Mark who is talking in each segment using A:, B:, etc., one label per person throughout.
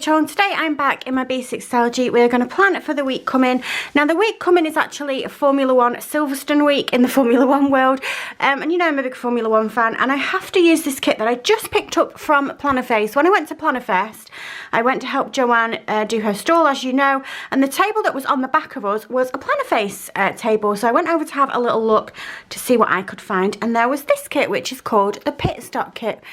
A: Rachel, and today I'm back in my B6 Stalogy. We're going to plan for the week coming. Now the week coming is actually Formula 1 Silverstone week in the Formula 1 world, and you know I'm a big Formula 1 fan, and I have to use this kit that I just picked up from Plannerface. When I went to Plannerfest, I went to help Joanne do her stall, as you know, and the table that was on the back of us was a Plannerface table, so I went over to have a little look to see what I could find, and there was this kit which is called the Pit Stop Kit.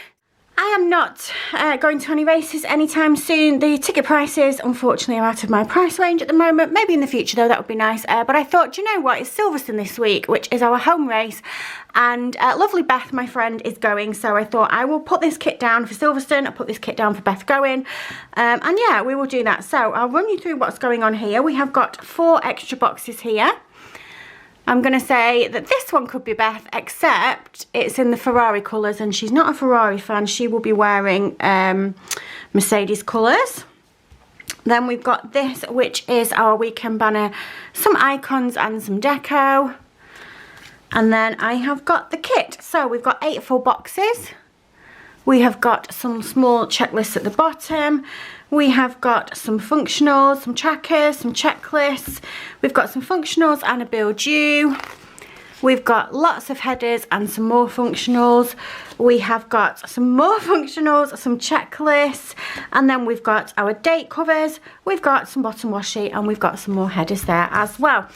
A: I am not going to any races anytime soon. The ticket prices, unfortunately, are out of my price range at the moment. Maybe in the future, though, that would be nice. But I thought, you know what, it's Silverstone this week, which is our home race. And lovely Beth, my friend, is going. So I thought I will put this kit down for Silverstone. I'll put this kit down for Beth going. And yeah, we will do that. So I'll run you through what's going on here. We have got 4 extra boxes here. I'm going to say that this one could be Beth, except it's in the Ferrari colours, and she's not a Ferrari fan. She will be wearing Mercedes colours. Then we've got this, which is our weekend banner, some icons and some deco. And then I have got the kit. So we've got 8 full boxes. We have got some small checklists at the bottom. We have got some functionals, some trackers, some checklists. We've got some functionals and a bill due. We've got lots of headers and some more functionals. We have got some more functionals, some checklists, and then we've got our date covers. We've got some bottom washi, and we've got some more headers there as well.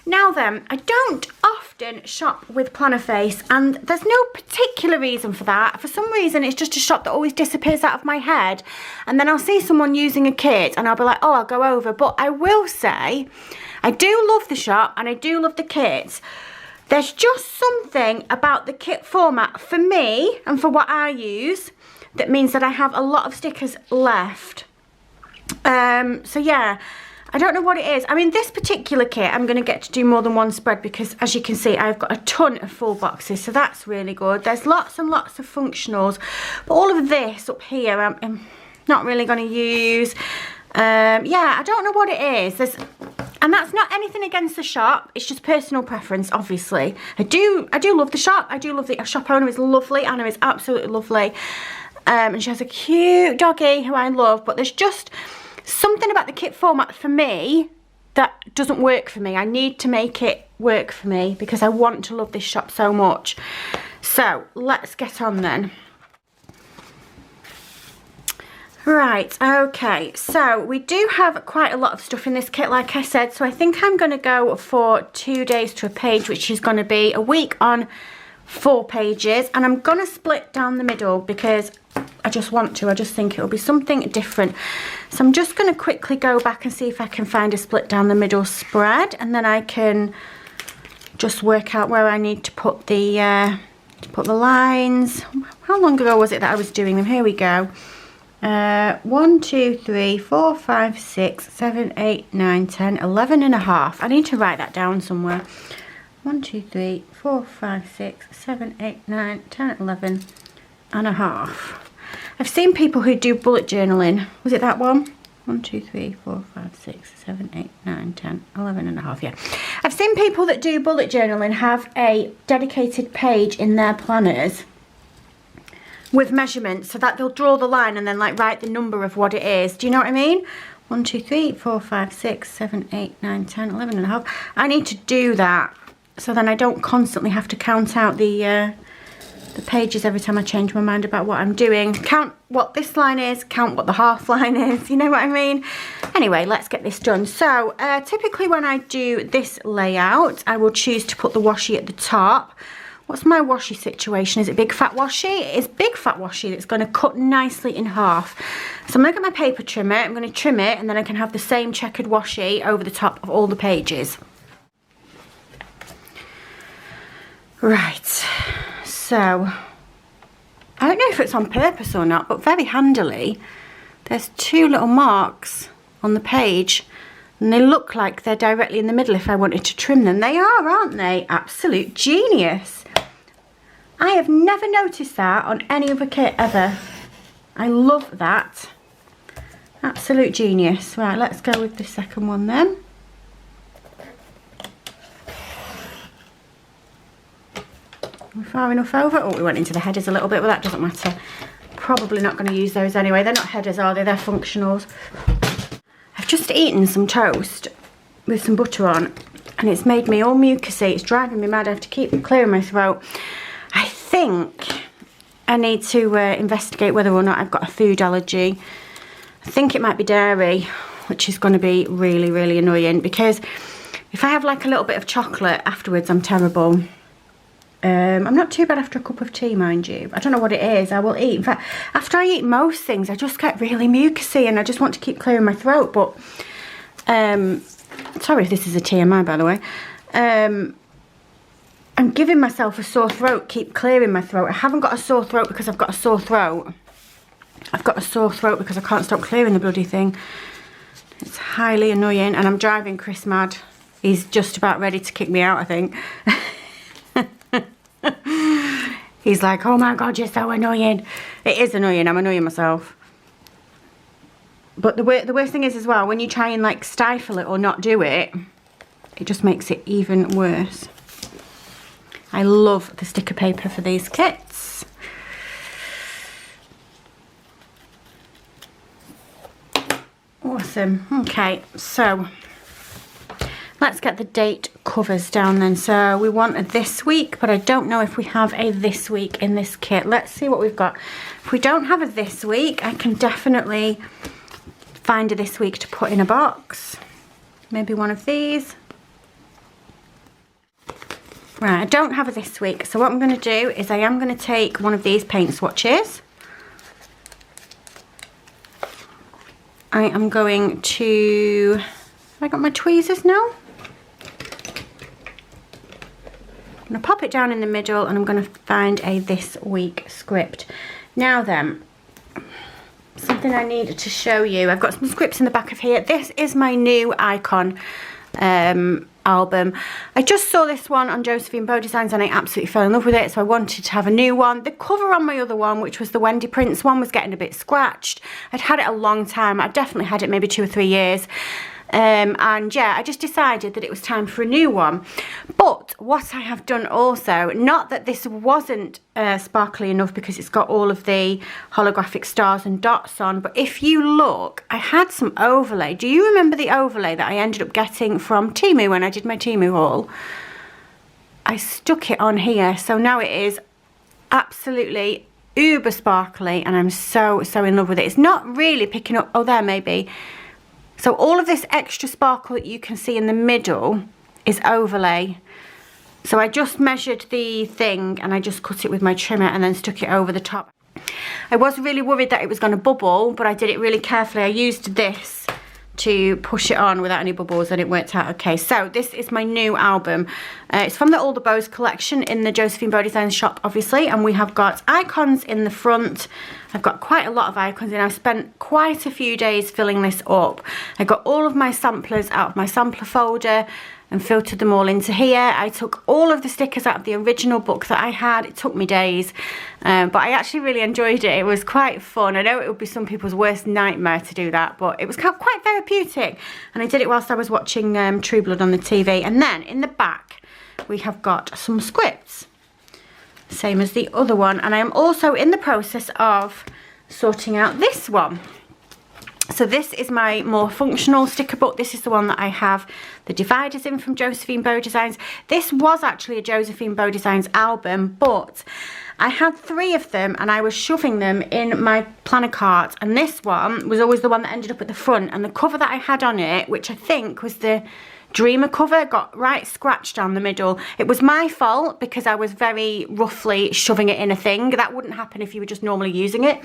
A: Now then, I don't often shop with Plannerface, and there's no particular reason for that. For some reason, it's just a shop that always disappears out of my head, and then I'll see someone using a kit and I'll be like, oh, I'll go over. But I will say, I do love the shop and I do love the kits. There's just something about the kit format for me and for what I use that means that I have a lot of stickers left. So yeah. I don't know what it is. I mean, this particular kit, I'm going to get to do more than one spread because, as you can see, I've got a ton of full boxes, so that's really good. There's lots and lots of functionals, but all of this up here, I'm not really going to use. Yeah, I don't know what it is. And that's not anything against the shop. It's just personal preference, obviously. I do love the shop. I do love the shop owner is lovely. Anna is absolutely lovely, and she has a cute doggy who I love. But there's just something about the kit format for me that doesn't work for me. I need to make it work for me because I want to love this shop so much. So let's get on then. Right, okay, so we do have quite a lot of stuff in this kit, like I said, so I think I'm going to go for 2 days to a page, which is going to be a week on 4 pages, and I'm going to split down the middle because I just want to. I just think it'll be something different. So I'm just going to quickly go back and see if I can find a split down the middle spread, and then I can just work out where I need to put the lines. How long ago was it that I was doing them? Here we go. 1, 2, 3, 4, 5, 6, 7, 8, 9, 10, 11 and a half. I need to write that down somewhere. 1, 2, 3, 4, 5, 6, 7, 8, 9, 10, 11 and a half. I've seen people who do bullet journaling. Was it that one? 1, 2, 3, 4, 5, 6, 7, 8, 9, 10, 11 and a half, yeah. I've seen people that do bullet journaling have a dedicated page in their planners with measurements so that they'll draw the line and then like write the number of what it is. Do you know what I mean? 1, 2, 3, 4, 5, 6, 7, 8, 9, 10, 11 and a half. I need to do that so then I don't constantly have to count out the pages every time I change my mind about what I'm doing. Count what this line is, count what the half line is, you know what I mean? Anyway, let's get this done. So typically when I do this layout, I will choose to put the washi at the top. What's my washi situation? Is it big fat washi? It is big fat washi that's going to cut nicely in half. So I'm going to get my paper trimmer, I'm going to trim it, and then I can have the same checkered washi over the top of all the pages. Right. So, I don't know if it's on purpose or not, but very handily, there's 2 little marks on the page, and they look like they're directly in the middle if I wanted to trim them. They are, aren't they? Absolute genius. I have never noticed that on any other kit ever. I love that. Absolute genius. Right, let's go with the second one then. We're far enough over. Oh, we went into the headers a little bit, but that doesn't matter. probably not going to use those anyway. They're not headers, are they? They're functionals. I've just eaten some toast with some butter on, and it's made me all mucousy. It's driving me mad. I have to keep clearing my throat. I think I need to investigate whether or not I've got a food allergy. I think it might be dairy, which is going to be really, really annoying, because if I have like a little bit of chocolate afterwards, I'm terrible. I'm not too bad after a cup of tea, mind you. I don't know what it is. I will eat. In fact, after I eat most things, I just get really mucousy and I just want to keep clearing my throat. But, sorry if this is a TMI, by the way. I'm giving myself a sore throat, keep clearing my throat. I haven't got a sore throat because I've got a sore throat. I've got a sore throat because I can't stop clearing the bloody thing. It's highly annoying, and I'm driving Chris mad. He's just about ready to kick me out, I think. He's like, oh my God, you're so annoying. It is annoying. I'm annoying myself. But the worst thing is as well, when you try and like stifle it or not do it, it just makes it even worse. I love the sticker paper for these kits. Awesome. Okay, so let's get the date covers down then. So we want a this week, but I don't know if we have a this week in this kit. Let's see what we've got. If we don't have a this week, I can definitely find a this week to put in a box. Maybe one of these. Right, I don't have a this week. So what I'm going to do is I am going to take one of these paint swatches. I am going to... Have I got my tweezers now? I'm going to pop it down in the middle and I'm going to find a this week script. Now then, something I needed to show you. I've got some scripts in the back of here. This is my new icon album. I just saw this one on Josephine Bow Designs and I absolutely fell in love with it, so I wanted to have a new one. The cover on my other one, which was the Wendy Prints one, was getting a bit scratched. I'd had it a long time. I'd definitely had it maybe 2 or 3 years. And yeah, I just decided that it was time for a new one. But what I have done also, not that this wasn't sparkly enough because it's got all of the holographic stars and dots on, but if you look, I had some overlay. Do you remember the overlay that I ended up getting from Temu when I did my Temu haul? I stuck it on here, so now it is absolutely uber sparkly and I'm so in love with it. It's not really picking up, oh there maybe. So all of this extra sparkle that you can see in the middle is overlay. So I just measured the thing and I just cut it with my trimmer and then stuck it over the top. I was really worried that it was going to bubble, but I did it really carefully. I used this to push it on without any bubbles and it worked out okay. So this is my new album. It's from the All the Bows collection in the Josephine Bow Designs shop, obviously, and we have got icons in the front. I've got quite a lot of icons and I've spent quite a few days filling this up. I got all of my samplers out of my sampler folder and filtered them all into here. I took all of the stickers out of the original book that I had. It took me days, but I actually really enjoyed it. It was quite fun. I know it would be some people's worst nightmare to do that, but it was quite therapeutic. And I did it whilst I was watching True Blood on the TV. And then in the back, we have got some scripts, same as the other one. And I am also in the process of sorting out this one. So this is my more functional sticker book. This is the one that I have the dividers in from Josephine Bow Designs. This was actually a Josephine Bow Designs album, but I had 3 of them and I was shoving them in my planner cart, and this one was always the one that ended up at the front, and the cover that I had on it, which I think was the Dreamer cover, got right scratched down the middle. It was my fault because I was very roughly shoving it in a thing. That wouldn't happen if you were just normally using it.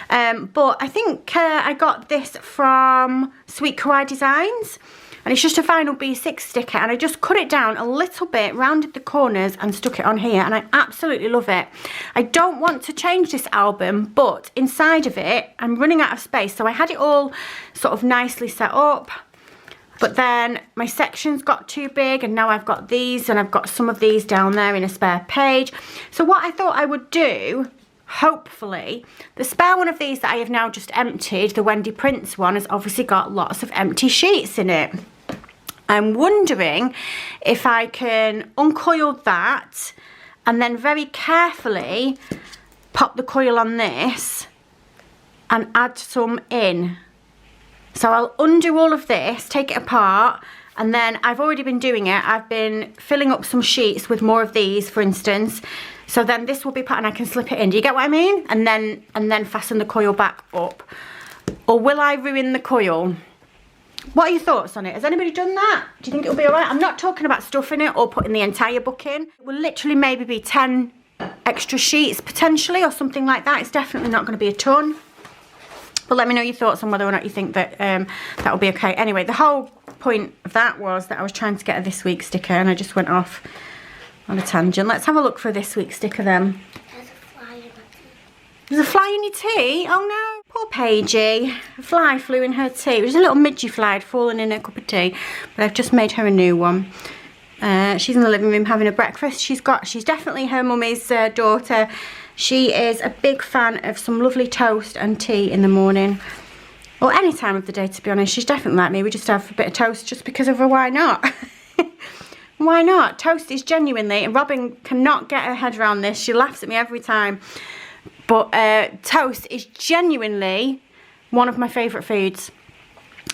A: But I think I got this from Sweet Kawaii Designs, and it's just a vinyl B6 sticker, and I just cut it down a little bit, rounded the corners and stuck it on here, and I absolutely love it. I don't want to change this album, but inside of it I'm running out of space, so I had it all sort of nicely set up. But then my sections got too big, and now I've got these, and I've got some of these down there in a spare page. So what I thought I would do, hopefully, the spare one of these that I have now just emptied, the Wendy Prints one, has obviously got lots of empty sheets in it. I'm wondering if I can uncoil that and then very carefully pop the coil on this and add some in. So I'll undo all of this, take it apart, and then I've already been doing it. I've been filling up some sheets with more of these, for instance. So then this will be part, and I can slip it in. Do you get what I mean? And then fasten the coil back up. Or will I ruin the coil? What are your thoughts on it? Has anybody done that? Do you think it'll be all right? I'm not talking about stuffing it or putting the entire book in. It will literally maybe be 10 extra sheets potentially, or something like that. It's definitely not going to be a ton. But let me know your thoughts on whether or not you think that that will be okay. Anyway, the whole point of that was that I was trying to get a this week sticker, and I just went off on a tangent. Let's have a look for a this week sticker then.
B: There's a fly in my tea.
A: There's a fly in your tea? Oh no. Poor Paigey. A fly flew in her tea. It was a little midgy fly had fallen in her cup of tea, but I've just made her a new one. She's in the living room having a breakfast. She's definitely her mummy's daughter. She is a big fan of some lovely toast and tea in the morning. Or any time of the day, to be honest. She's definitely like me. We just have a bit of toast just because of her. Why not? Why not? Toast is genuinely, and Robin cannot get her head around this. She laughs at me every time. But toast is genuinely one of my favourite foods.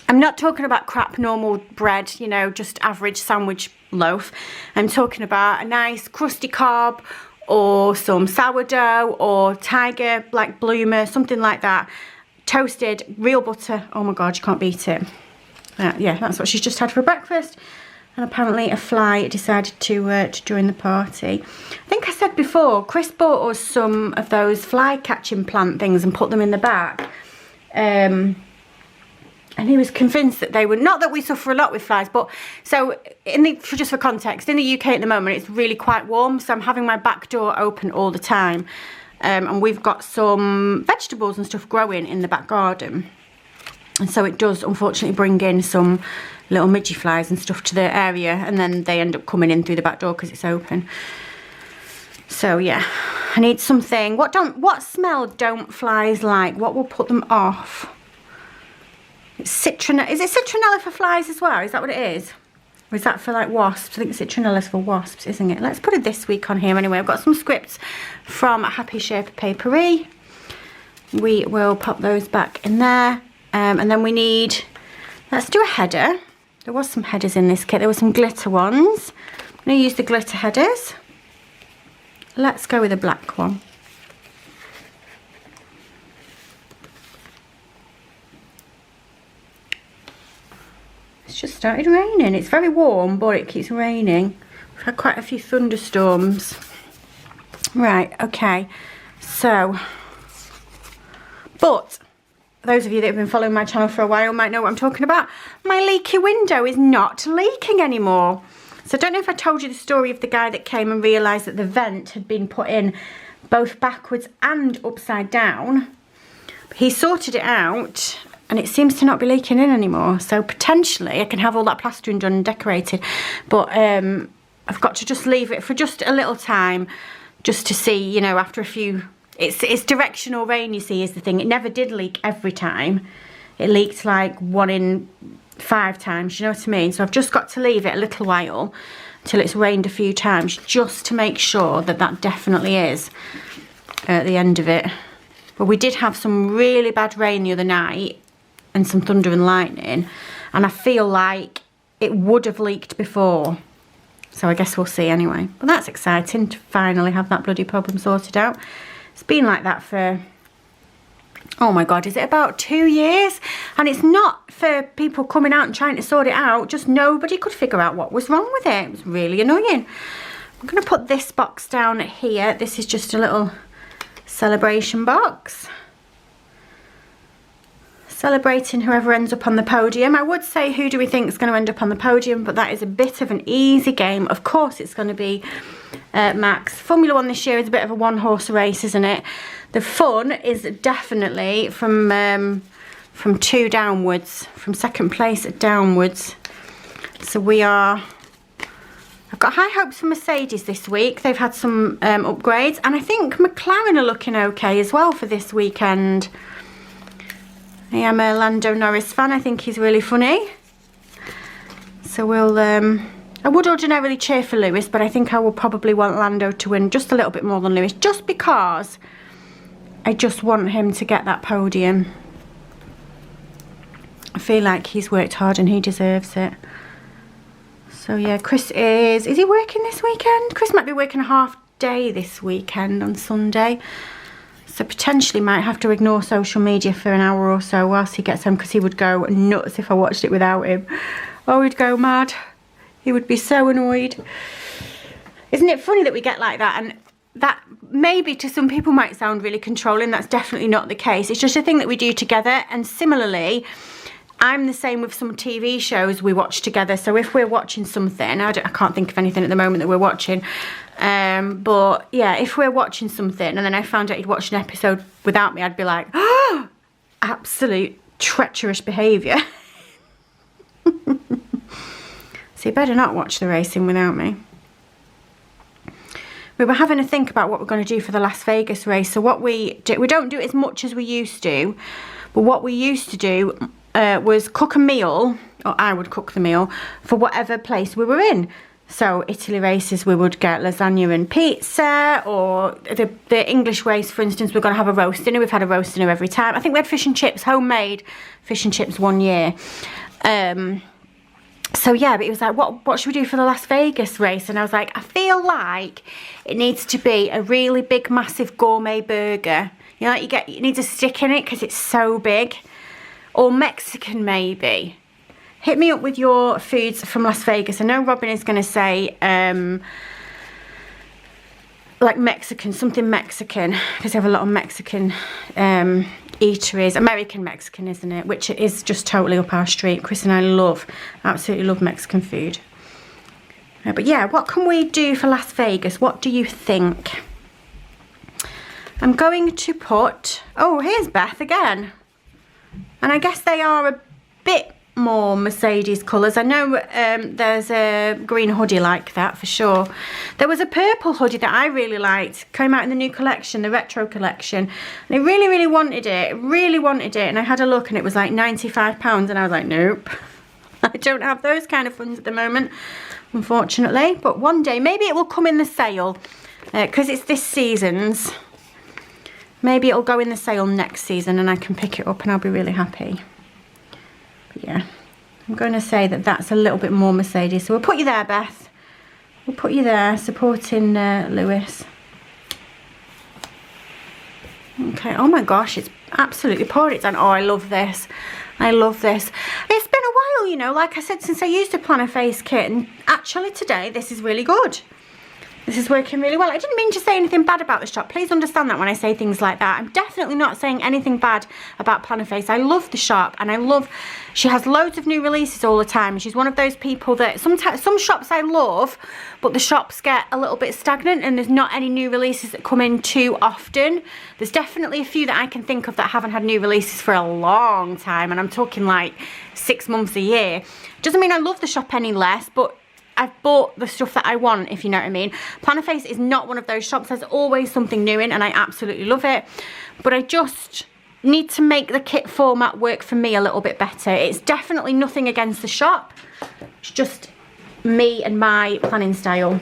A: I'm not talking about crap normal bread, you know, just average sandwich loaf. I'm talking about a nice crusty cob, or some sourdough, or tiger black bloomer, something like that. Toasted, real butter. Oh my God, you can't beat it. Yeah, that's what she's just had for breakfast. And apparently a fly decided to join the party. I think I said before, Chris bought us some of those fly catching plant things and put them in the back. And he was convinced that they were, not that we suffer a lot with flies, but so just for context, in the UK at the moment it's really quite warm, so I'm having my back door open all the time. And we've got some vegetables and stuff growing in the back garden. And so it does unfortunately bring in some little midgy flies and stuff to the area, and then they end up coming in through the back door because it's open. So yeah, I need something. What smell don't flies like? What will put them off? It's citronella. Is it citronella for flies as well? Is that what it is? Or is that for like wasps? I think citronella's for wasps, isn't it? Let's put it this week on here anyway. I've got some scripts from Happy Shaper Papery. We will pop those back in there. And then we need, let's do a header. There was some headers in this kit. There were some glitter ones. I'm going to use the glitter headers. Let's go with a black one. It's just started raining. It's very warm, but it keeps raining. We've had quite a few thunderstorms. Right, okay. So, but those of you that have been following my channel for a while might know what I'm talking about. My leaky window is not leaking anymore. So I don't know if I told you the story of the guy that came and realised that the vent had been put in both backwards and upside down. He sorted it out and it seems to not be leaking in anymore. So potentially I can have all that plastering done and decorated. But I've got to just leave it for just a little time, just to see, you know, after a few... It's directional rain, you see, is the thing. It never did leak every time. It leaked like 1 in 5 times, you know what I mean? So I've just got to leave it a little while till it's rained a few times, just to make sure that that definitely is at the end of it. But we did have some really bad rain the other night and some thunder and lightning, and I feel like it would have leaked before. So I guess we'll see anyway. But that's exciting to finally have that bloody problem sorted out. It's been like that for, oh my God, is it about 2 years? And it's not for people coming out and trying to sort it out, just nobody could figure out what was wrong with it. It was really annoying. I'm going to put this box down here. This is just a little celebration box. Celebrating whoever ends up on the podium. I would say who do we think is going to end up on the podium, but that is a bit of an easy game. Of course it's going to be Max. Formula 1 this year is a bit of a one-horse race, isn't it? The fun is definitely from 2 downwards, from 2nd place downwards. So we are... I've got high hopes for Mercedes this week. They've had some upgrades, and I think McLaren are looking okay as well for this weekend. I am a Lando Norris fan. I think he's really funny. So we'll... I would ordinarily cheer for Lewis, but I think I will probably want Lando to win just a little bit more than Lewis, just because I just want him to get that podium. I feel like he's worked hard and he deserves it. So yeah, Chris is he working this weekend? Chris might be working a half day this weekend on Sunday. So potentially might have to ignore social media for an hour or so whilst he gets home, because he would go nuts if I watched it without him. Oh, he'd go mad. He would be so annoyed. Isn't it funny that we get like that? And that maybe to some people might sound really controlling. That's definitely not the case. It's just a thing that we do together. And similarly, I'm the same with some TV shows we watch together. So if we're watching something, I can't think of anything at the moment that we're watching. But yeah, if we're watching something and then I found out he'd watched an episode without me, I'd be like, oh, absolute treacherous behaviour. So you better not watch the racing without me. We were having a think about what we're going to do for the Las Vegas race. So what we don't do it as much as we used to, but what we used to do was cook a meal, or I would cook the meal, for whatever place we were in. So Italy races, we would get lasagna and pizza, or the English race, for instance, we're going to have a roast dinner. We've had a roast dinner every time. I think we had fish and chips, homemade fish and chips one year. So yeah, but it was like, what should we do for the Las Vegas race? And I was like, I feel like it needs to be a really big, massive gourmet burger. You know, like it needs a stick in it because it's so big. Or Mexican maybe. Hit me up with your foods from Las Vegas. I know Robin is going to say like Mexican, something Mexican, because they have a lot of Mexican eateries. American Mexican, isn't it? Which is just totally up our street. Chris and I absolutely love Mexican food. But yeah, what can we do for Las Vegas? What do you think? I'm going to put, oh, here's Beth again. And I guess they are a bit more Mercedes colours. I know there's a green hoodie like that for sure. There was a purple hoodie that I really liked, came out in the new collection, the retro collection, and I really wanted it, and I had a look and it was like £95, and I was like, nope, I don't have those kind of funds at the moment, unfortunately. But one day maybe it will come in the sale, because it's this season's. Maybe it'll go in the sale next season and I can pick it up and I'll be really happy. But yeah, I'm going to say that that's a little bit more Mercedes. So we'll put you there, Beth. We'll put you there, supporting Lewis. Okay, oh my gosh, it's absolutely poured it down. Oh, I love this. I love this. It's been a while, you know, like I said, since I used a planner face kit. And actually today, this is really good. This is working really well. I didn't mean to say anything bad about the shop. Please understand that when I say things like that. I'm definitely not saying anything bad about Planner Face. I love the shop, and I love, she has loads of new releases all the time. She's one of those people that sometimes, some shops I love, but the shops get a little bit stagnant and there's not any new releases that come in too often. There's definitely a few that I can think of that haven't had new releases for a long time, and I'm talking like 6 months a year. Doesn't mean I love the shop any less, but I've bought the stuff that I want, if you know what I mean. Planner Face is not one of those shops. There's always something new in, and I absolutely love it. But I just need to make the kit format work for me a little bit better. It's definitely nothing against the shop. It's just me and my planning style.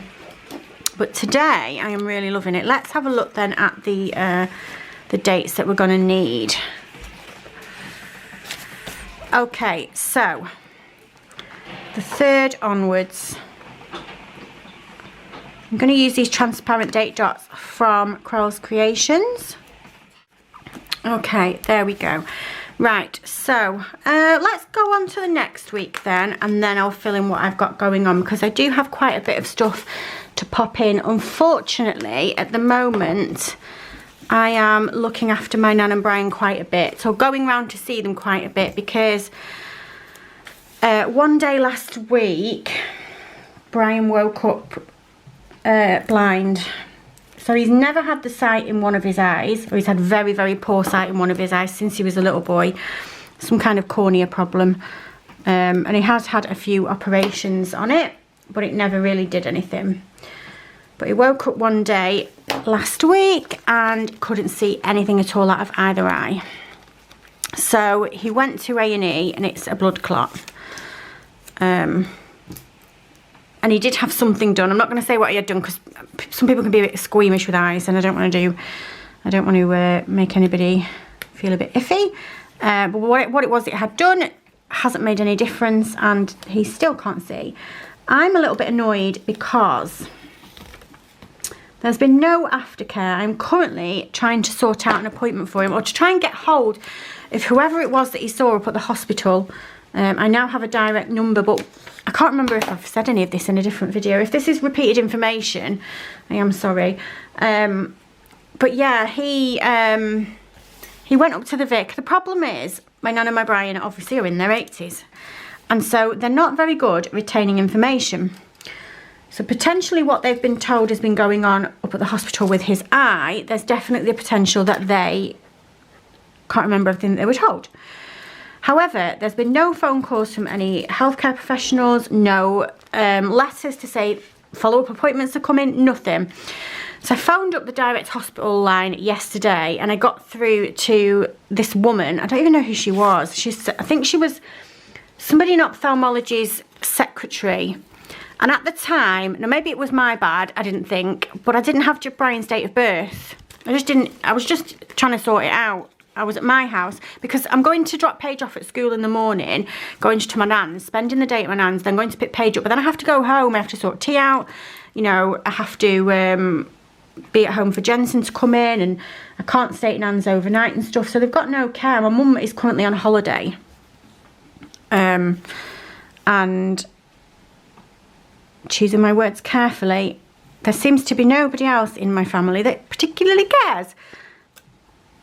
A: But today, I am really loving it. Let's have a look then at the dates that we're going to need. Okay, so the 3rd onwards, I'm going to use these transparent date dots from Crowell's Creations. Okay, there we go. Right, so let's go on to the next week then, and then I'll fill in what I've got going on, because I do have quite a bit of stuff to pop in. Unfortunately, at the moment, I am looking after my Nan and Brian quite a bit, so going round to see them quite a bit, because one day last week, Brian woke up blind. So he's never had the sight in one of his eyes, or he's had very, very poor sight in one of his eyes since he was a little boy. Some kind of cornea problem. And he has had a few operations on it, but it never really did anything. But he woke up one day last week and couldn't see anything at all out of either eye. So he went to A&E, and it's a blood clot. And he did have something done. I'm not going to say what he had done, because some people can be a bit squeamish with eyes, and I don't want to do I don't want to make anybody feel a bit iffy. But what it was it had done hasn't made any difference, and he still can't see. I'm a little bit annoyed because there's been no aftercare. I'm currently trying to sort out an appointment for him, or to try and get hold of whoever it was that he saw up at the hospital. I now have a direct number, but I can't remember if I've said any of this in a different video. If this is repeated information, I am sorry. But yeah, he went up to the Vic. The problem is, my Nan and my Brian obviously are in their 80s. And so they're not very good at retaining information. So potentially what they've been told has been going on up at the hospital with his eye. There's definitely a potential that they can't remember everything that they were told. However, there's been no phone calls from any healthcare professionals, no letters to say follow-up appointments are coming, nothing. So I phoned up the direct hospital line yesterday, and I got through to this woman. I don't even know who she was. I think she was somebody in ophthalmology's secretary. And at the time, now maybe it was my bad, I didn't think, but I didn't have Brian's date of birth. I was just trying to sort it out. I was at my house because I'm going to drop Paige off at school in the morning, going to my nan's, spending the day at my nan's, then going to pick Paige up, but then I have to go home, I have to sort tea out, you know, I have to be at home for Jensen to come in, and I can't stay at nan's overnight and stuff, so they've got no care. My mum is currently on holiday, and choosing my words carefully, there seems to be nobody else in my family that particularly cares.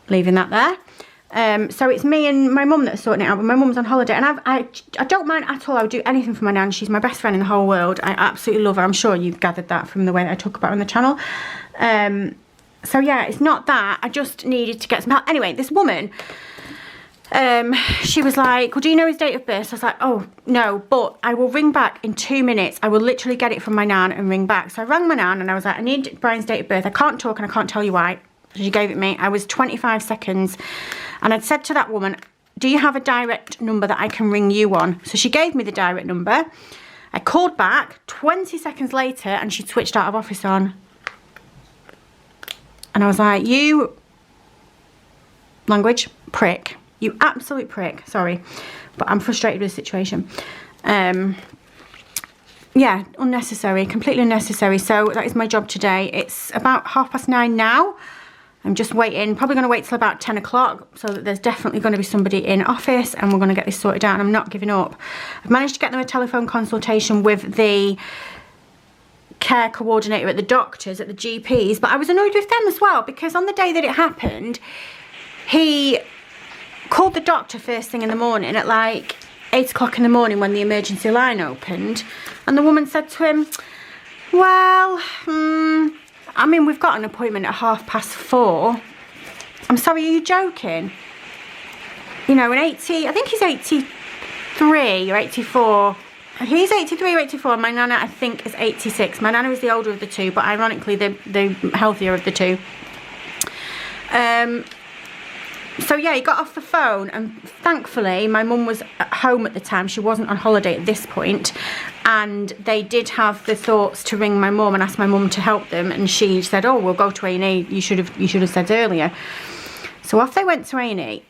A: Leaving that there. So it's me and my mum that are sorting it out, but my mum's on holiday, and I don't mind at all. I would do anything for my nan. She's my best friend in the whole world. I absolutely love her. I'm sure you've gathered that from the way that I talk about her on the channel. So yeah, it's not that. I just needed to get some help. Anyway, this woman, she was like, well, do you know his date of birth? So I was like, oh, no, but I will ring back in 2 minutes. I will literally get it from my nan and ring back. So I rang my nan, and I was like, I need Brian's date of birth. I can't talk, and I can't tell you why. She gave it me. I was 25 seconds, and I'd said to that woman, do you have a direct number that I can ring you on? So she gave me the direct number. I called back 20 seconds later, and she'd switched out of office on. And I was like, you language prick, you absolute prick, sorry, but I'm frustrated with the situation. Yeah, unnecessary, completely unnecessary. So that is my job today. It's about 9:30 now. I'm just waiting, probably going to wait till about 10 o'clock, so that there's definitely going to be somebody in office, and we're going to get this sorted out, and I'm not giving up. I've managed to get them a telephone consultation with the care coordinator at the doctors, at the GPs, but I was annoyed with them as well, because on the day that it happened, he called the doctor first thing in the morning at like 8 o'clock in the morning when the emergency line opened, and the woman said to him, well, I mean, we've got an appointment at 4:30. I'm sorry, are you joking? You know, I think he's 83 or 84. He's 83 or 84. My nana, I think, is 86. My nana is the older of the two, but ironically, the healthier of the two. So yeah, he got off the phone, and thankfully my mum was at home at the time. She wasn't on holiday at this point, and they did have the thoughts to ring my mum and ask my mum to help them, and she said, oh, we'll go to A&E. You should have said earlier. So off they went to A&E.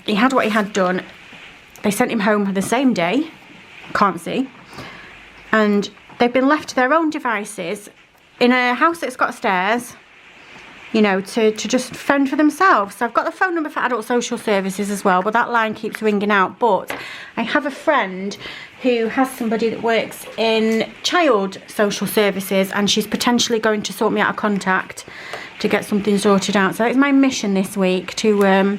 A: He had what he had done. They sent him home the same day, can't see, and they've been left to their own devices in a house that's got stairs, you know, to just fend for themselves. So I've got the phone number for adult social services as well, but that line keeps ringing out. But I have a friend who has somebody that works in child social services, and she's potentially going to sort me out a contact to get something sorted out. So it's my mission this week to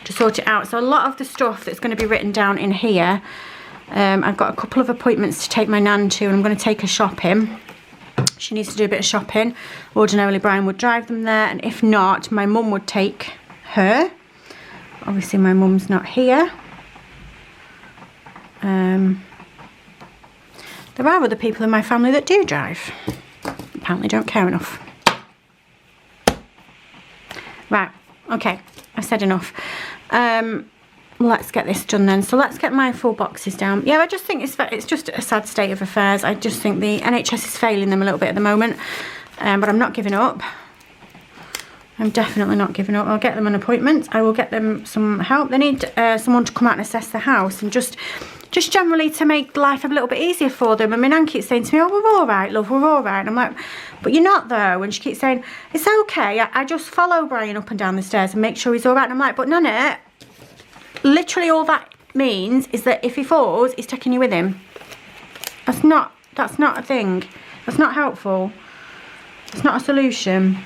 A: sort it out. So a lot of the stuff that's going to be written down in here, I've got a couple of appointments to take my nan to, and I'm going to take her shopping. She needs to do a bit of shopping. Ordinarily Brian would drive them there, and if not, my mum would take her. Obviously my mum's not here. There are other people in my family that do drive. Apparently don't care enough. Right, okay, I've said enough. Let's get this done then. So let's get my full boxes down. Yeah, I just think it's just a sad state of affairs. I just think the NHS is failing them a little bit at the moment, but I'm not giving up. I'm definitely not giving up. I'll get them an appointment. I will get them some help. They need someone to come out and assess the house and just generally to make life a little bit easier for them. And my nan keeps saying to me, oh, we're all right, love, we're all right. And I'm like, but you're not though. And she keeps saying, it's okay. I just follow Brian up and down the stairs and make sure he's all right. And I'm like, but Nana, literally all that means is that if he falls, he's taking you with him. That's not a thing. That's not helpful. It's not a solution.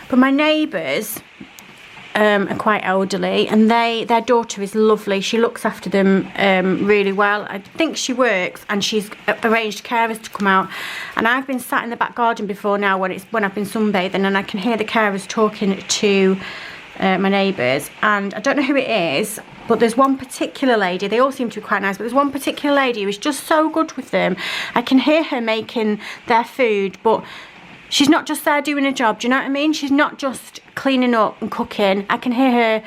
A: But my neighbours are quite elderly, and their daughter is lovely. She looks after them really well. I think she works, and she's arranged carers to come out. And I've been sat in the back garden before now when I've been sunbathing, and I can hear the carers talking to my neighbours. And I don't know who it is, but there's one particular lady. They all seem to be quite nice, but there's one particular lady who is just so good with them. I can hear her making their food, but she's not just there doing a job, do you know what I mean? She's not just cleaning up and cooking. I can hear her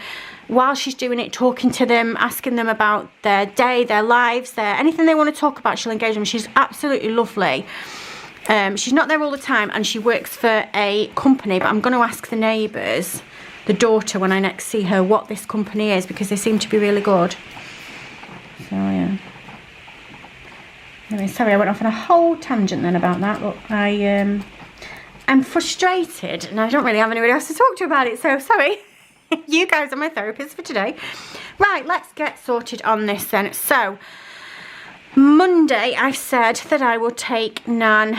A: while she's doing it, talking to them, asking them about their day, their lives, anything they want to talk about, she'll engage them. She's absolutely lovely. She's not there all the time, and she works for a company, but I'm going to ask the neighbours, the daughter, when I next see her, what this company is, because they seem to be really good. So, yeah. Anyway, sorry, I went off on a whole tangent then about that, but I'm frustrated and I don't really have anybody else to talk to about it, so sorry. You guys are my therapist for today. Right, let's get sorted on this then. So, Monday I said that I will take Nan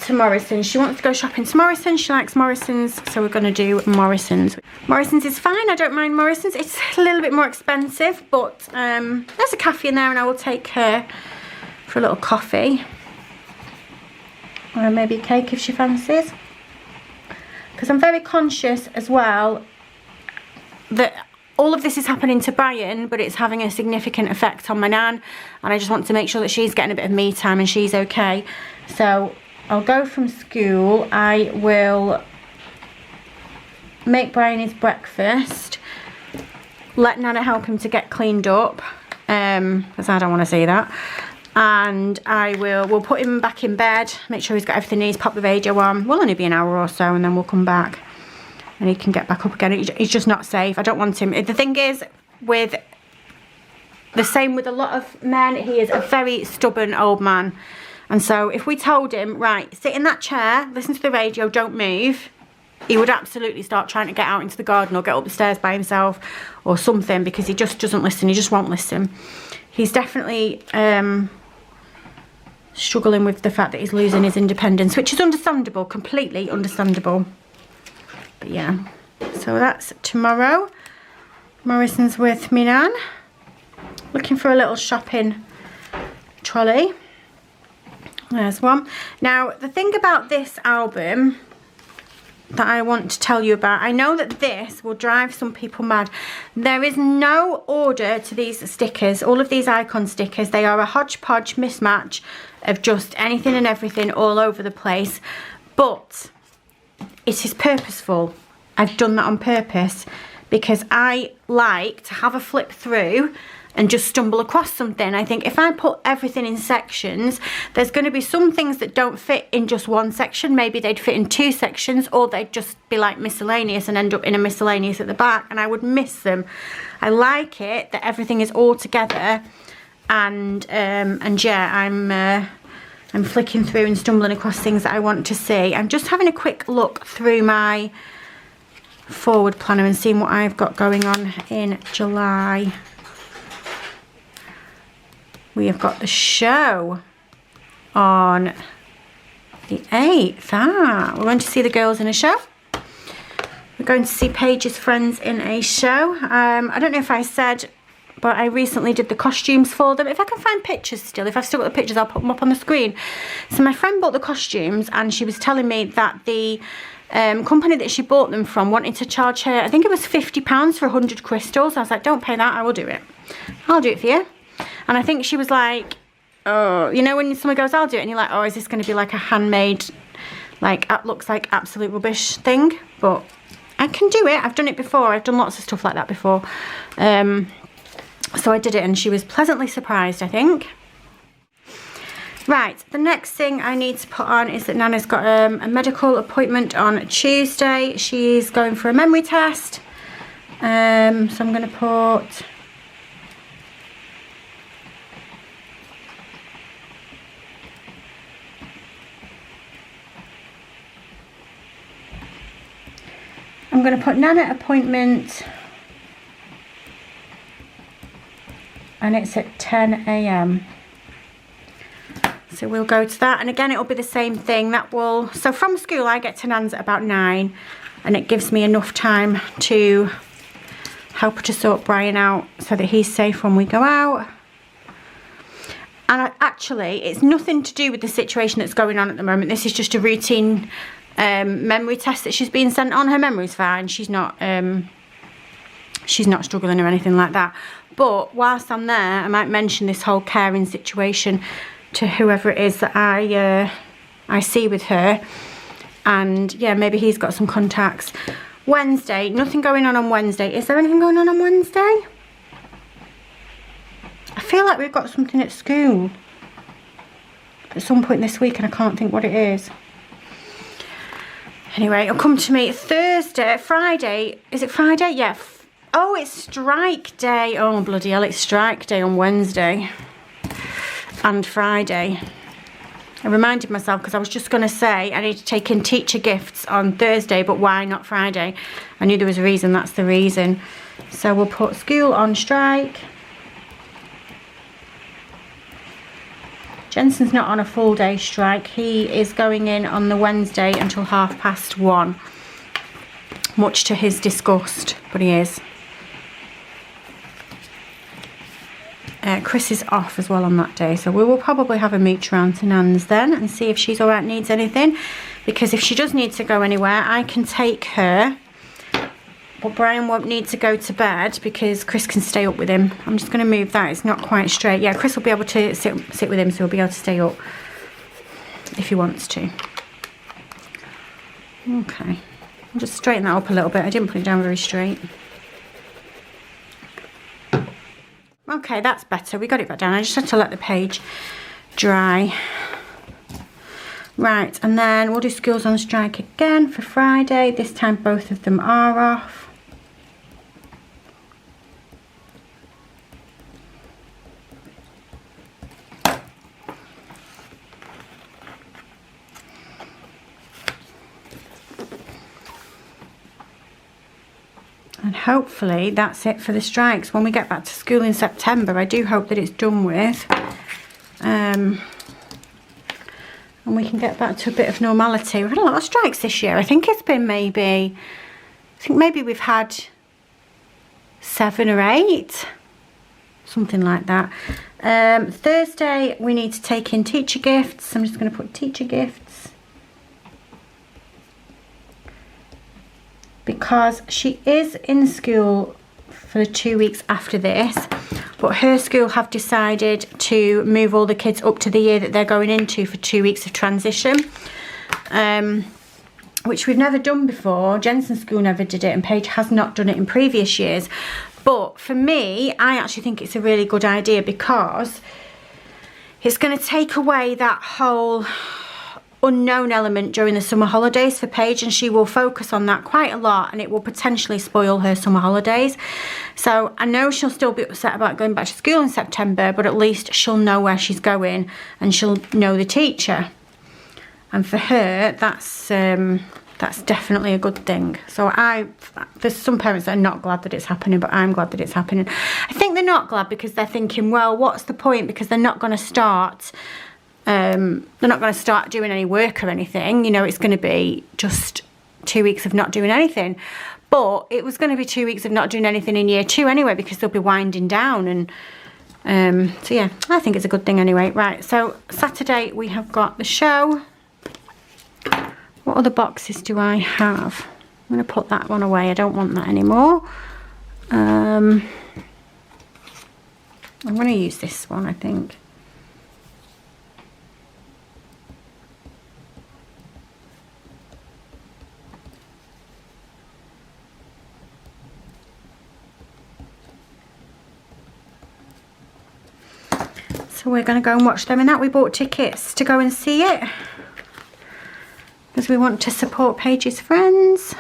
A: to Morrison's. She wants to go shopping to Morrison's. She likes Morrison's, so we're going to do Morrison's. Morrison's is fine. I don't mind Morrison's. It's a little bit more expensive, but there's a cafe in there, and I will take her for a little coffee. Or maybe a cake if she fancies. Because I'm very conscious as well that all of this is happening to Brian, but it's having a significant effect on my nan, and I just want to make sure that she's getting a bit of me time and she's okay. So I'll go from school. I will make Brian his breakfast, let Nana help him to get cleaned up, because I don't want to see that. And we'll put him back in bed, make sure he's got everything he needs, pop the radio on. We'll only be an hour or so, and then we'll come back and he can get back up again. He's just not safe. I don't want him. The thing is, the same with a lot of men, he is a very stubborn old man. And so if we told him, right, sit in that chair, listen to the radio, don't move, he would absolutely start trying to get out into the garden or get up the stairs by himself or something, because he just doesn't listen. He just won't listen. He's definitely struggling with the fact that he's losing his independence, which is understandable, completely understandable. But yeah, so that's tomorrow. Morrison's with me nan. Looking for a little shopping trolley. There's one. Now, the thing about this album that I want to tell you about, I know that this will drive some people mad. There is no order to these stickers, all of these icon stickers. They are a hodgepodge mismatch of just anything and everything all over the place, but it is purposeful. I've done that on purpose because I like to have a flip through and just stumble across something. I think if I put everything in sections, there's going to be some things that don't fit in just one section. Maybe they'd fit in 2 sections, or they'd just be like miscellaneous and end up in a miscellaneous at the back, and I would miss them. I like it that everything is all together, and yeah, I'm flicking through and stumbling across things that I want to see. I'm just having a quick look through my forward planner and seeing what I've got going on in July. We have got the show on the 8th. We're going to see the girls in a show. We're going to see Paige's friends in a show. I don't know if I said, but I recently did the costumes for them. If I can find pictures still, if I've still got the pictures, I'll put them up on the screen. So my friend bought the costumes, and she was telling me that the company that she bought them from wanted to charge her, I think it was £50 for 100 crystals. I was like, don't pay that, I will do it. I'll do it for you. And I think she was like, oh, you know when someone goes, I'll do it, and you're like, oh, is this going to be like a handmade, like, looks like absolute rubbish thing? But I can do it. I've done it before. I've done lots of stuff like that before. So I did it, and she was pleasantly surprised, I think. Right, the next thing I need to put on is that Nana's got a medical appointment on Tuesday. She's going for a memory test. So I'm going to put... I'm going to put Nana appointment, and it's at 10 AM. So we'll go to that, and again it'll be the same thing. That will, so from school I get to Nan's at about 9, and it gives me enough time to help her to sort Brian out so that he's safe when we go out. And actually it's nothing to do with the situation that's going on at the moment. This is just a routine memory test that she's been sent on. Her memory's fine. She's not struggling or anything like that. But whilst I'm there, I might mention this whole caring situation to whoever it is that I see with her, and yeah, maybe he's got some contacts. Wednesday, nothing going on Wednesday. Is there anything going on Wednesday? I feel like we've got something at school at some point this week, and I can't think what it is. Anyway, it'll come to me Thursday, Friday. Is it Friday? Yeah. Oh, it's strike day. Oh, bloody hell, it's strike day on Wednesday and Friday. I reminded myself because I was just going to say I need to take in teacher gifts on Thursday, but why not Friday? I knew there was a reason. That's the reason. So we'll put school on strike. Jensen's not on a full day strike. He is going in on the Wednesday until 1:30, much to his disgust, but he is. Chris is off as well on that day, so we will probably have a mooch round to Nan's then and see if she's alright, needs anything, because if she does need to go anywhere I can take her, but Brian won't need to go to bed because Chris can stay up with him. I'm just going to move that, it's not quite straight. Yeah, Chris will be able to sit with him, so he'll be able to stay up if he wants to. Okay, I'll just straighten that up a little bit. I didn't put it down very straight. Okay, that's better. We got it back down. I just had to let the page dry. Right, and then we'll do schools on strike again for Friday. This time both of them are off. And hopefully that's it for the strikes. When we get back to school in September, I do hope that it's done with. And we can get back to a bit of normality. We've had a lot of strikes this year. I think it's been maybe we've had 7 or 8. Something like that. Thursday, we need to take in teacher gifts. I'm just going to put teacher gifts. Because she is in school for the 2 weeks after this, but her school have decided to move all the kids up to the year that they're going into for 2 weeks of transition, which we've never done before. Jensen's school never did it, and Paige has not done it in previous years. But for me, I actually think it's a really good idea because it's going to take away that whole unknown element during the summer holidays for Paige, and she will focus on that quite a lot, and it will potentially spoil her summer holidays. So I know she'll still be upset about going back to school in September, but at least she'll know where she's going and she'll know the teacher, and for her that's definitely a good thing. So there's some parents that are not glad that it's happening, but I'm glad that it's happening. I think they're not glad because they're thinking, well, what's the point, because they're not going to start doing any work or anything. You know, it's going to be just 2 weeks of not doing anything. But it was going to be 2 weeks of not doing anything in year 2 anyway, because they'll be winding down. And so yeah, I think it's a good thing anyway. Right, so Saturday we have got the show. What other boxes do I have? I'm going to put that one away. I don't want that anymore. I'm going to use this one, I think. So we're going to go and watch them in that. We bought tickets to go and see it because we want to support Paige's friends.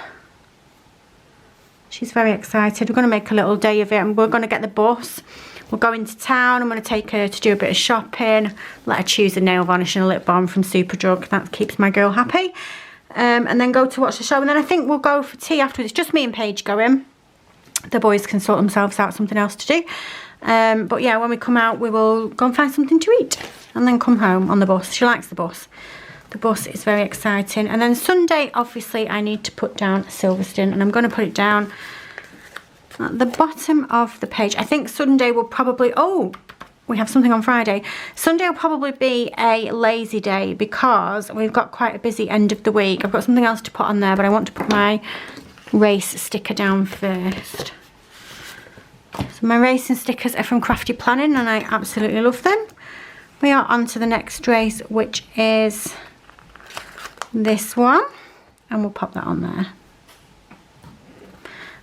A: She's very excited. We're going to make a little day of it, and we're going to get the bus. We'll go into town. I'm going to take her to do a bit of shopping. Let her choose a nail varnish and a lip balm from Superdrug. That keeps my girl happy. And then go to watch the show. And then I think we'll go for tea afterwards. Just me and Paige going. The boys can sort themselves out something else to do. But yeah, when we come out, we will go and find something to eat. And then come home on the bus. She likes the bus. The bus is very exciting. And then Sunday, obviously, I need to put down Silverstone. And I'm going to put it down at the bottom of the page. I think Sunday will probably... Oh, we have something on Friday. Sunday will probably be a lazy day because we've got quite a busy end of the week. I've got something else to put on there, but I want to put my race sticker down first. So my racing stickers are from Crafty Planning and I absolutely love them. We are on to the next race, which is this one, and we'll pop that on there.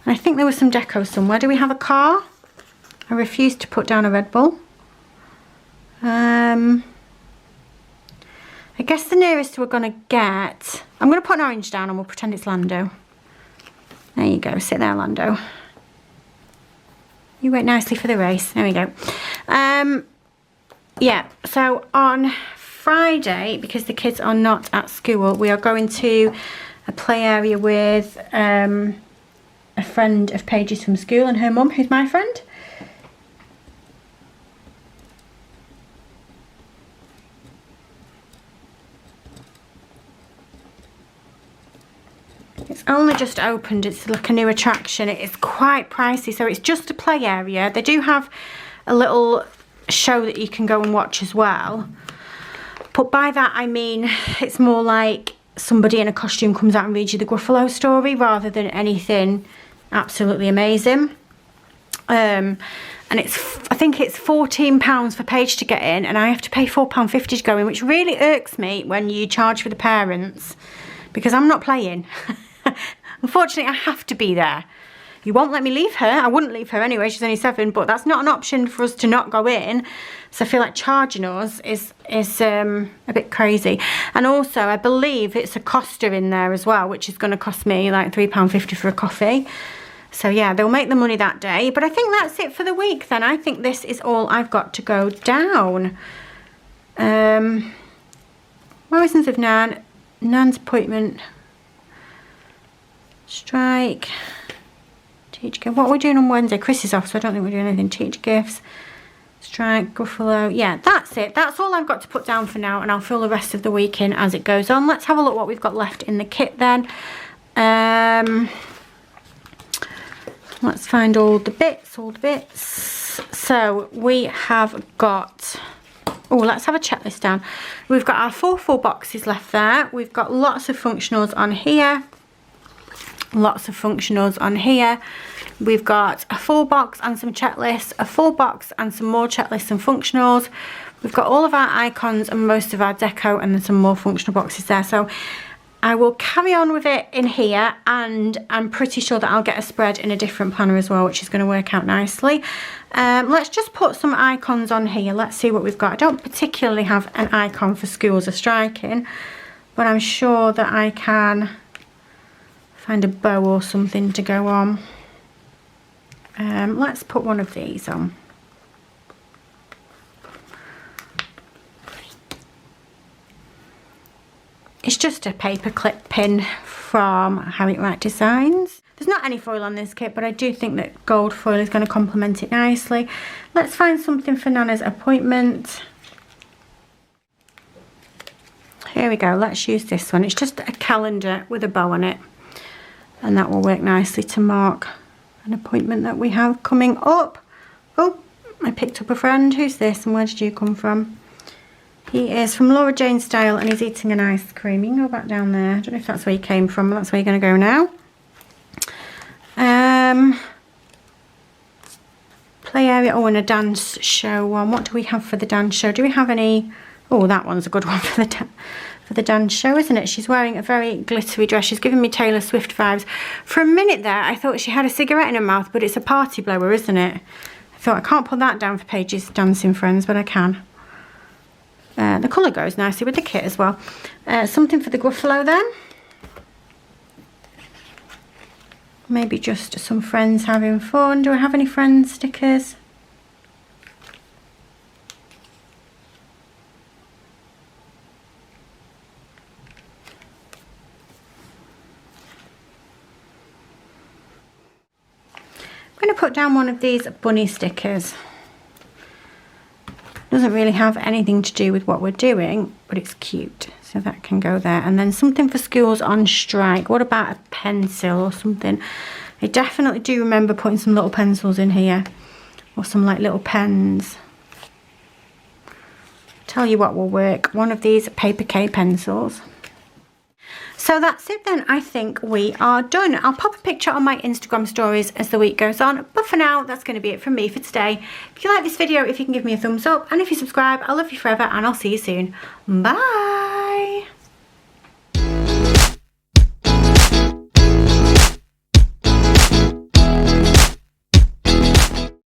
A: And I think there was some deco somewhere. Do we have a car? I refuse to put down a Red Bull. I guess the nearest we're going to get... I'm going to put an orange down and we'll pretend it's Lando. There you go. Sit there, Lando. You wait nicely for the race. There we go. Yeah, so on Friday, because the kids are not at school, we are going to a play area with a friend of Paige's from school and her mum, who's my friend. It's only just opened. It's like a new attraction. It is quite pricey, so it's just a play area. They do have a little show that you can go and watch as well, but by that I mean it's more like somebody in a costume comes out and reads you the Gruffalo story rather than anything absolutely amazing. And it's, I think it's £14 for Paige to get in, and I have to pay £4.50 to go in, which really irks me when you charge for the parents, because I'm not playing. Unfortunately, I have to be there. You won't let me leave her. I wouldn't leave her anyway. She's only 7, but that's not an option for us to not go in. So I feel like charging us is a bit crazy. And also, I believe it's a Costa in there as well, which is going to cost me like £3.50 for a coffee. So yeah, they'll make the money that day. But I think that's it for the week then. I think this is all I've got to go down. Morrison's of Nan. Nan's appointment. Strike. Teach gift. What are we doing on Wednesday? Chris is off, so I don't think we're doing anything. Teach gifts. Strike. Gruffalo. Yeah, that's it. That's all I've got to put down for now, and I'll fill the rest of the week in as it goes on. Let's have a look what we've got left in the kit then. Let's find all the bits. So we have got... Oh, let's have a checklist down. We've got our 4 full boxes left there. We've got lots of functionals on here. Lots of functionals on here. We've got a full box and some checklists, a full box and some more checklists and functionals. We've got all of our icons and most of our deco, and then some more functional boxes there. So I will carry on with it in here, and I'm pretty sure that I'll get a spread in a different planner as well, which is going to work out nicely. Let's just put some icons on here. Let's see what we've got. I don't particularly have an icon for schools of striking, but I'm sure that I can find a bow or something to go on. Let's put one of these on. It's just a paper clip pin from How It Right Designs. There's not any foil on this kit, but I do think that gold foil is going to complement it nicely. Let's find something for Nana's appointment. Here we go. Let's use this one. It's just a calendar with a bow on it, and that will work nicely to mark an appointment that we have coming up. Oh, I picked up a friend. Who's this, and where did you come from? He is from Laura Jane Style, and he's eating an ice cream. You can go back down there. I don't know if that's where you came from, but that's where you're going to go now. Play area. Oh, and a dance show one. What do we have for the dance show? Do we have any? Oh, that one's a good one for the dance show, isn't it? She's wearing a very glittery dress. She's giving me Taylor Swift vibes. For a minute there, I thought she had a cigarette in her mouth, but it's a party blower, isn't it? I thought I can't put that down for Paige's dancing friends, but I can. The colour goes nicely with the kit as well. Something for the Gruffalo then. Maybe just some friends having fun. Do I have any friends stickers? I'm going to put down one of these bunny stickers. Doesn't really have anything to do with what we're doing, but it's cute, so that can go there. And then something for schools on strike. What about a pencil or something? I definitely do remember putting some little pencils in here, or some like little pens. Tell you what will work, one of these paper K pencils. So that's it then. I think we are done. I'll pop a picture on my Instagram stories as the week goes on, but for now that's going to be it from me for today. If you like this video, if you can give me a thumbs up, and if you subscribe, I love you forever, and I'll see you soon. Bye.